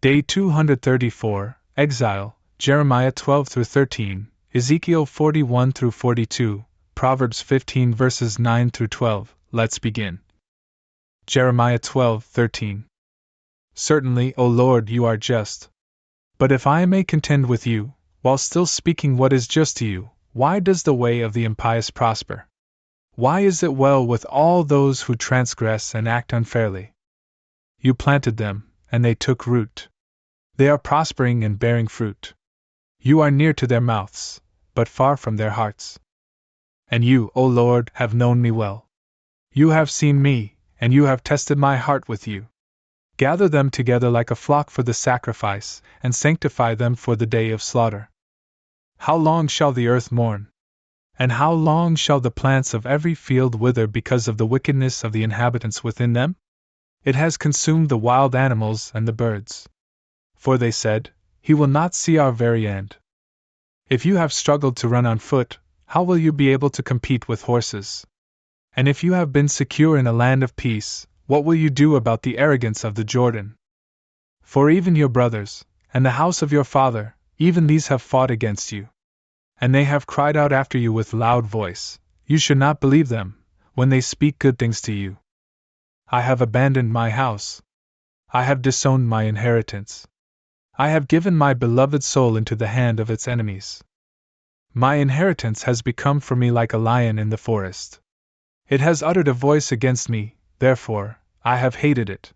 Day 234, Exile, Jeremiah 12-13, Ezekiel 41-42, Proverbs 15 verses 9-12. Let's begin. Jeremiah 12:13. Certainly, O Lord, you are just. But if I may contend with you, while still speaking what is just to you, why does the way of the impious prosper? Why is it well with all those who transgress and act unfairly? You planted them, and they took root. They are prospering and bearing fruit. You are near to their mouths, but far from their hearts. And you, O Lord, have known me well. You have seen me, and you have tested my heart with you. Gather them together like a flock for the sacrifice, and sanctify them for the day of slaughter. How long shall the earth mourn? And how long shall the plants of every field wither because of the wickedness of the inhabitants within them? It has consumed the wild animals and the birds. For they said, He will not see our very end. If you have struggled to run on foot, how will you be able to compete with horses? And if you have been secure in a land of peace, what will you do about the arrogance of the Jordan? For even your brothers, and the house of your father, even these have fought against you. And they have cried out after you with loud voice. You should not believe them, when they speak good things to you. I have abandoned my house. I have disowned my inheritance. I have given my beloved soul into the hand of its enemies. My inheritance has become for me like a lion in the forest. It has uttered a voice against me, therefore, I have hated it.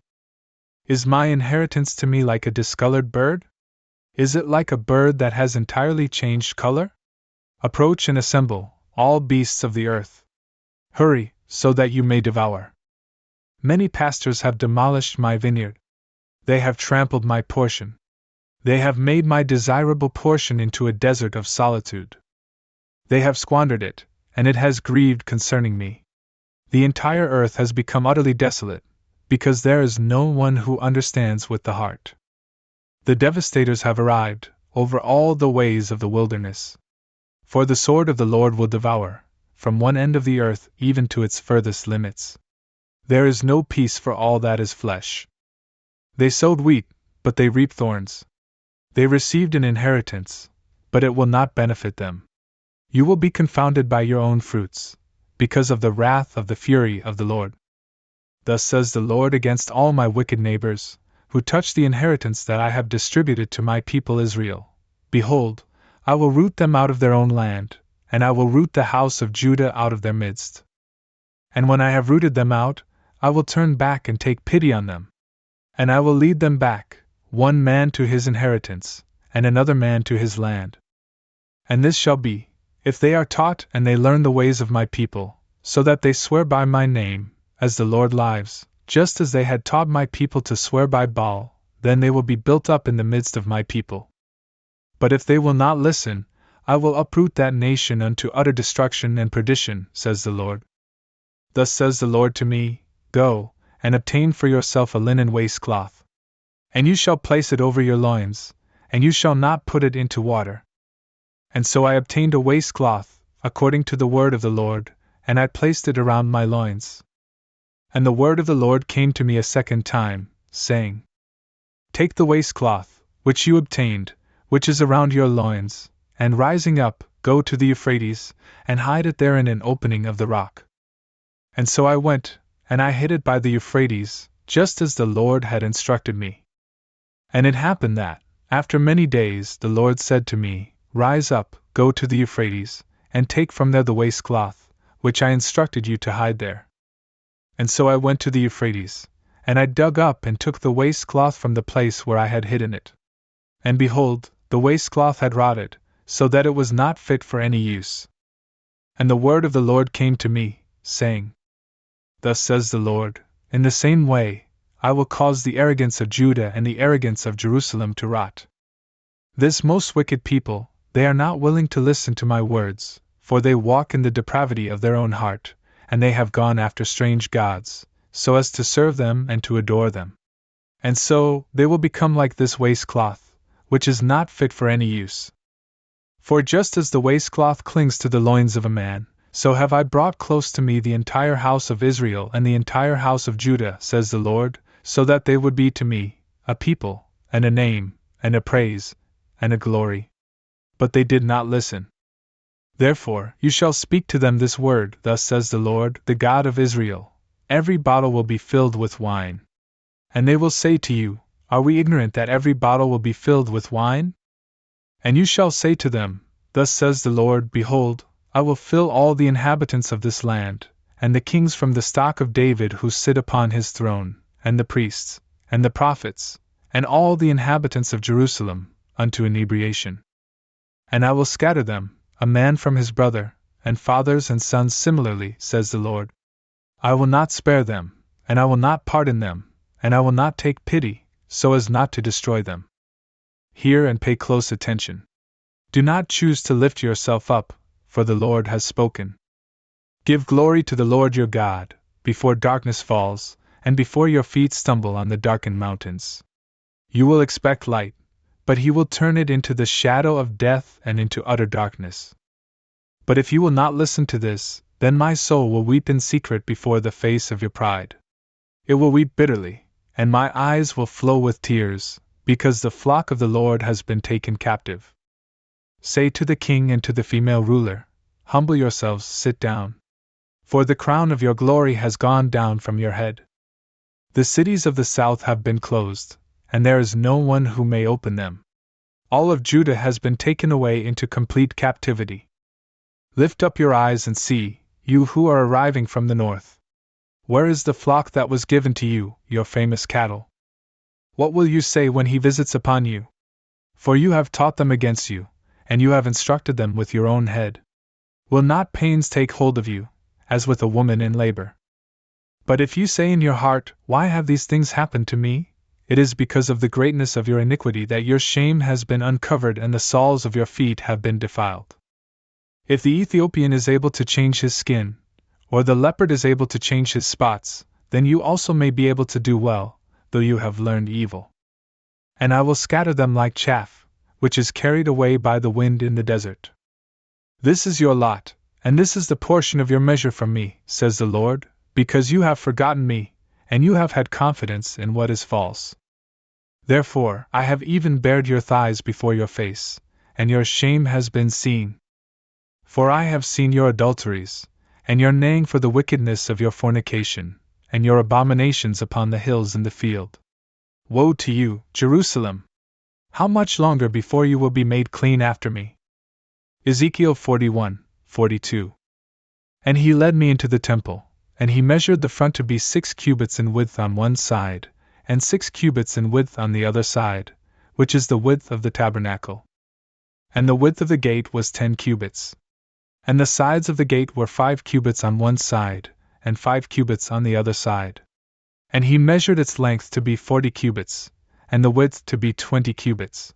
Is my inheritance to me like a discolored bird? Is it like a bird that has entirely changed color? Approach and assemble, all beasts of the earth. Hurry, so that you may devour. Many pastors have demolished my vineyard. They have trampled my portion. They have made my desirable portion into a desert of solitude. They have squandered it, and it has grieved concerning me. The entire earth has become utterly desolate, because there is no one who understands with the heart. The devastators have arrived, over all the ways of the wilderness. For the sword of the Lord will devour, from one end of the earth even to its furthest limits. There is no peace for all that is flesh. They sowed wheat, but they reap thorns. They received an inheritance, but it will not benefit them. You will be confounded by your own fruits, because of the wrath of the fury of the Lord. Thus says the Lord against all my wicked neighbors, who touch the inheritance that I have distributed to my people Israel. Behold, I will root them out of their own land, and I will root the house of Judah out of their midst. And when I have rooted them out, I will turn back and take pity on them. And I will lead them back, one man to his inheritance, and another man to his land. And this shall be, if they are taught and they learn the ways of my people, so that they swear by my name, as the Lord lives, just as they had taught my people to swear by Baal, then they will be built up in the midst of my people. But if they will not listen, I will uproot that nation unto utter destruction and perdition, says the Lord. Thus says the Lord to me, Go, and obtain for yourself a linen waistcloth. And you shall place it over your loins, and you shall not put it into water. And so I obtained a waistcloth, according to the word of the Lord, and I placed it around my loins. And the word of the Lord came to me a second time, saying, Take the waistcloth, which you obtained, which is around your loins, and rising up, go to the Euphrates, and hide it there in an opening of the rock. And so I went, and I hid it by the Euphrates, just as the Lord had instructed me. And it happened that, after many days, the Lord said to me, Rise up, go to the Euphrates, and take from there the waistcloth, which I instructed you to hide there. And so I went to the Euphrates, and I dug up and took the waistcloth from the place where I had hidden it. And behold, the waistcloth had rotted, so that it was not fit for any use. And the word of the Lord came to me, saying, Thus says the Lord, in the same way, I will cause the arrogance of Judah and the arrogance of Jerusalem to rot. This most wicked people, they are not willing to listen to my words, for they walk in the depravity of their own heart, and they have gone after strange gods, so as to serve them and to adore them. And so, they will become like this waistcloth, which is not fit for any use. For just as the waistcloth clings to the loins of a man, so have I brought close to me the entire house of Israel and the entire house of Judah, says the Lord, so that they would be to me a people, and a name, and a praise, and a glory. But they did not listen. Therefore, you shall speak to them this word, thus says the Lord, the God of Israel: every bottle will be filled with wine. And they will say to you, Are we ignorant that every bottle will be filled with wine? And you shall say to them, Thus says the Lord, Behold, I will fill all the inhabitants of this land, and the kings from the stock of David who sit upon his throne, and the priests, and the prophets, and all the inhabitants of Jerusalem, unto inebriation. And I will scatter them, a man from his brother, and fathers and sons similarly, says the Lord. I will not spare them, and I will not pardon them, and I will not take pity, so as not to destroy them. Hear and pay close attention. Do not choose to lift yourself up, for the Lord has spoken. Give glory to the Lord your God, before darkness falls, and before your feet stumble on the darkened mountains. You will expect light, but he will turn it into the shadow of death and into utter darkness. But if you will not listen to this, then my soul will weep in secret before the face of your pride. It will weep bitterly, and my eyes will flow with tears, because the flock of the Lord has been taken captive. Say to the king and to the female ruler, Humble yourselves, sit down. For the crown of your glory has gone down from your head. The cities of the south have been closed, and there is no one who may open them. All of Judah has been taken away into complete captivity. Lift up your eyes and see, you who are arriving from the north. Where is the flock that was given to you, your famous cattle? What will you say when he visits upon you? For you have taught them against you, and you have instructed them with your own head. Will not pains take hold of you, as with a woman in labor? But if you say in your heart, Why have these things happened to me? It is because of the greatness of your iniquity that your shame has been uncovered and the soles of your feet have been defiled. If the Ethiopian is able to change his skin, or the leopard is able to change his spots, then you also may be able to do well, though you have learned evil. And I will scatter them like chaff, which is carried away by the wind in the desert. This is your lot, and this is the portion of your measure from me, says the Lord, because you have forgotten me, and you have had confidence in what is false. Therefore, I have even bared your thighs before your face, and your shame has been seen. For I have seen your adulteries, and your neighing for the wickedness of your fornication, and your abominations upon the hills in the field. Woe to you, Jerusalem! How much longer before you will be made clean after me? Ezekiel 41:42. And he led me into the temple, and he measured the front to be 6 cubits in width on one side, and 6 cubits in width on the other side, which is the width of the tabernacle. And the width of the gate was 10 cubits. And the sides of the gate were 5 cubits on one side, and 5 cubits on the other side. And he measured its length to be 40 cubits, and the width to be 20 cubits.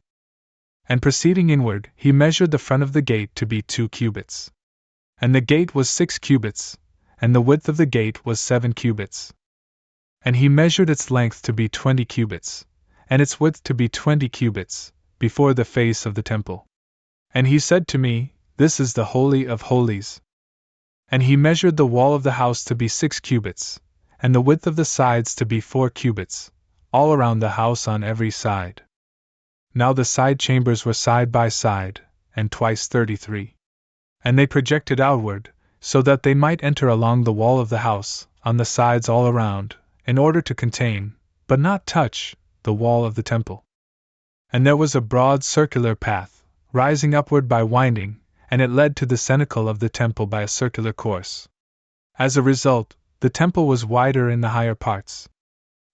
And proceeding inward, he measured the front of the gate to be 2 cubits. And the gate was 6 cubits, and the width of the gate was 7 cubits. And he measured its length to be 20 cubits, and its width to be 20 cubits, before the face of the temple. And he said to me, This is the Holy of Holies. And he measured the wall of the house to be 6 cubits, and the width of the sides to be 4 cubits, all around the house on every side. Now the side chambers were side by side, and twice 33. And they projected outward, so that they might enter along the wall of the house, on the sides all around, in order to contain, but not touch, the wall of the temple. And there was a broad circular path, rising upward by winding, and it led to the cenacle of the temple by a circular course. As a result, the temple was wider in the higher parts.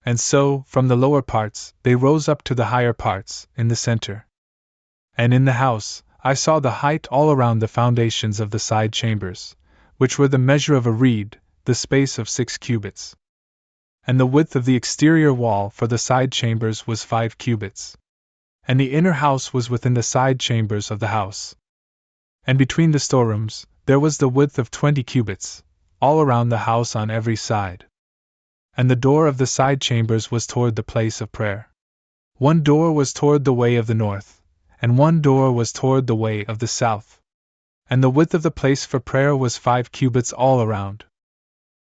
And so, from the lower parts, they rose up to the higher parts, in the center. And in the house, I saw the height all around the foundations of the side chambers, which were the measure of a reed, the space of 6 cubits. And the width of the exterior wall for the side chambers was 5 cubits. And the inner house was within the side chambers of the house. And between the storerooms, there was the width of 20 cubits, all around the house on every side. And the door of the side chambers was toward the place of prayer. One door was toward the way of the north, and one door was toward the way of the south. And the width of the place for prayer was 5 cubits all around.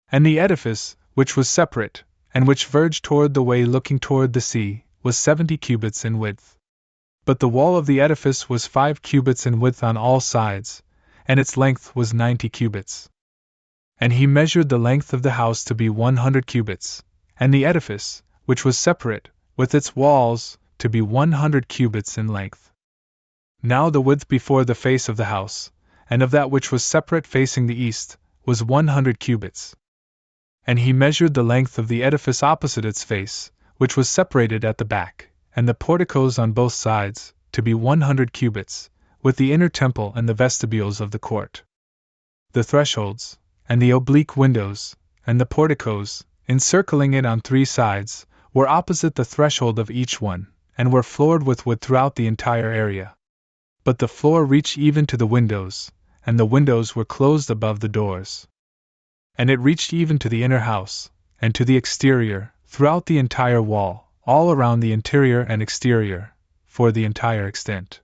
And the edifice, which was separate, and which verged toward the way looking toward the sea, was 70 cubits in width. But the wall of the edifice was 5 cubits in width on all sides, and its length was 90 cubits. And he measured the length of the house to be 100 cubits, and the edifice, which was separate, with its walls, to be 100 cubits in length. Now the width before the face of the house, and of that which was separate facing the east, was 100 cubits. And he measured the length of the edifice opposite its face, which was separated at the back, and the porticos on both sides, to be 100 cubits, with the inner temple and the vestibules of the court. The thresholds, and the oblique windows, and the porticos, encircling it on 3 sides, were opposite the threshold of each one, and were floored with wood throughout the entire area. But the floor reached even to the windows, and the windows were closed above the doors. And it reached even to the inner house, and to the exterior, throughout the entire wall, all around the interior and exterior, for the entire extent.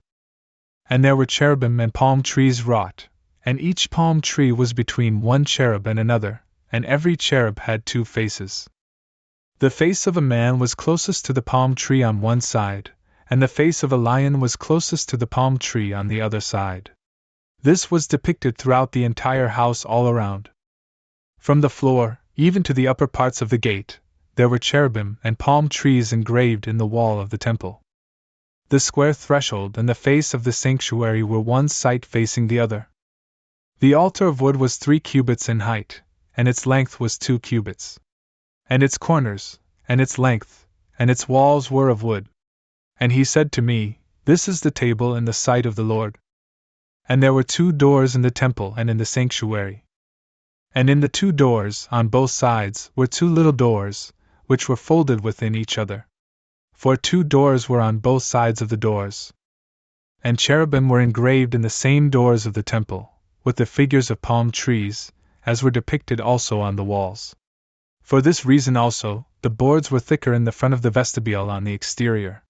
And there were cherubim and palm trees wrought, and each palm tree was between one cherub and another, and every cherub had 2 faces. The face of a man was closest to the palm tree on one side, and the face of a lion was closest to the palm tree on the other side. This was depicted throughout the entire house all around. From the floor, even to the upper parts of the gate, there were cherubim and palm trees engraved in the wall of the temple. The square threshold and the face of the sanctuary were one side facing the other. The altar of wood was 3 cubits in height, and its length was 2 cubits. And its corners, and its length, and its walls were of wood. And he said to me, This is the table in the sight of the Lord. And there were 2 doors in the temple and in the sanctuary. And in the 2 doors, on both sides, were 2 little doors, which were folded within each other. For 2 doors were on both sides of the doors. And cherubim were engraved in the same doors of the temple, with the figures of palm trees, as were depicted also on the walls. For this reason also, the boards were thicker in the front of the vestibule on the exterior.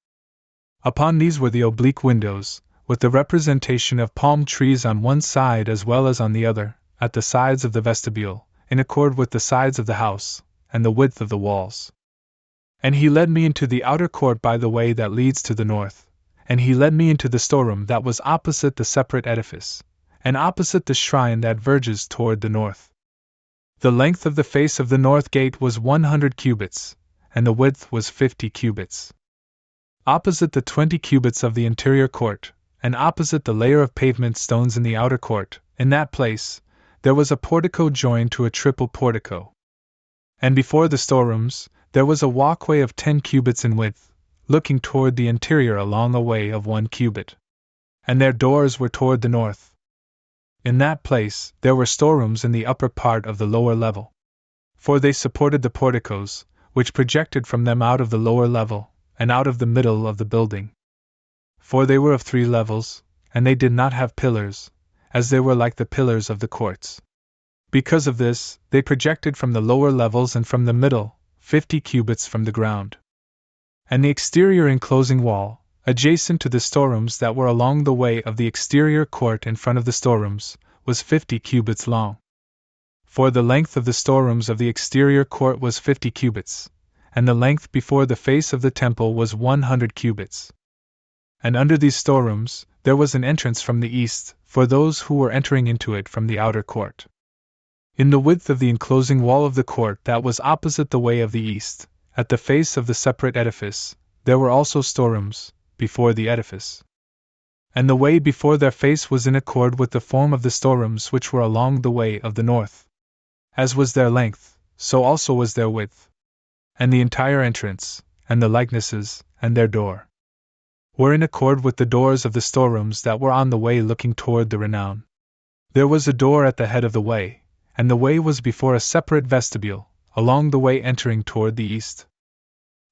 Upon these were the oblique windows, with the representation of palm trees on one side as well as on the other, at the sides of the vestibule, in accord with the sides of the house, and the width of the walls. And he led me into the outer court by the way that leads to the north, and he led me into the storeroom that was opposite the separate edifice, and opposite the shrine that verges toward the north. The length of the face of the north gate was 100 cubits, and the width was 50 cubits. Opposite the 20 cubits of the interior court, and opposite the layer of pavement stones in the outer court, in that place, there was a portico joined to a triple portico. And before the storerooms, there was a walkway of 10 cubits in width, looking toward the interior along a way of 1 cubit. And their doors were toward the north. In that place, there were storerooms in the upper part of the lower level. For they supported the porticos, which projected from them out of the lower level, and out of the middle of the building. For they were of 3 levels, and they did not have pillars, as they were like the pillars of the courts. Because of this, they projected from the lower levels and from the middle, 50 cubits from the ground. And the exterior enclosing wall, adjacent to the storerooms that were along the way of the exterior court in front of the storerooms, was 50 cubits long. For the length of the storerooms of the exterior court was 50 cubits, and the length before the face of the temple was 100 cubits. And under these storerooms, there was an entrance from the east, for those who were entering into it from the outer court. In the width of the enclosing wall of the court that was opposite the way of the east, at the face of the separate edifice, there were also storerooms, before the edifice. And the way before their face was in accord with the form of the storerooms which were along the way of the north. As was their length, so also was their width. And the entire entrance, and the likenesses, and their door, were in accord with the doors of the storerooms that were on the way looking toward the renown. There was a door at the head of the way, and the way was before a separate vestibule, along the way entering toward the east.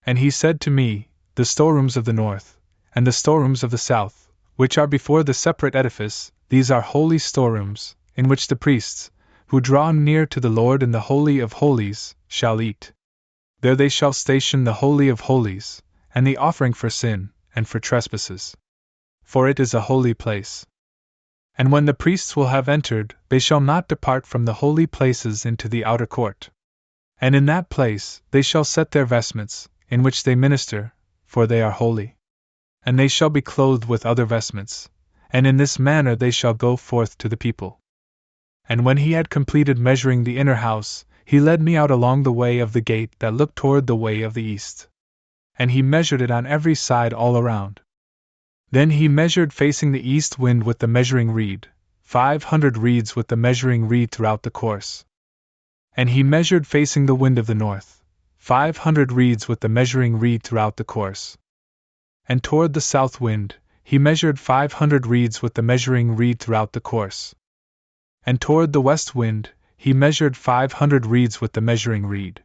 And he said to me, The storerooms of the north, and the storerooms of the south, which are before the separate edifice, these are holy storerooms, in which the priests, who draw near to the Lord in the Holy of Holies, shall eat. There they shall station the Holy of Holies, and the offering for sin, and for trespasses. For it is a holy place. And when the priests will have entered, they shall not depart from the holy places into the outer court. And in that place they shall set their vestments, in which they minister, for they are holy. And they shall be clothed with other vestments, and in this manner they shall go forth to the people. And when he had completed measuring the inner house, he led me out along the way of the gate that looked toward the way of the east. And he measured it on every side all around. Then he measured facing the east wind with the measuring reed, 500 reeds with the measuring reed throughout the course. And he measured facing the wind of the north, 500 reeds with the measuring reed throughout the course. And toward the south wind, he measured 500 reeds with the measuring reed throughout the course. And toward the west wind, he measured 500 reeds with the measuring reed.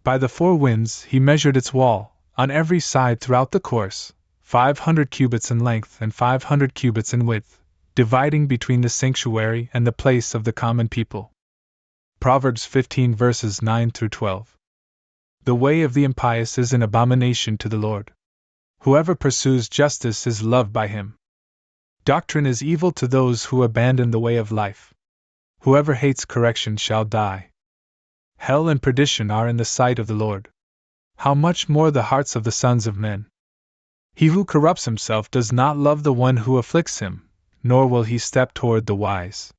By the four winds he measured its wall, on every side throughout the course, 500 cubits in length and 500 cubits in width, dividing between the sanctuary and the place of the common people. Proverbs 15 verses 9 through 12. The way of the impious is an abomination to the Lord. Whoever pursues justice is loved by him. Doctrine is evil to those who abandon the way of life. Whoever hates correction shall die. Hell and perdition are in the sight of the Lord. How much more the hearts of the sons of men? He who corrupts himself does not love the one who afflicts him, nor will he step toward the wise.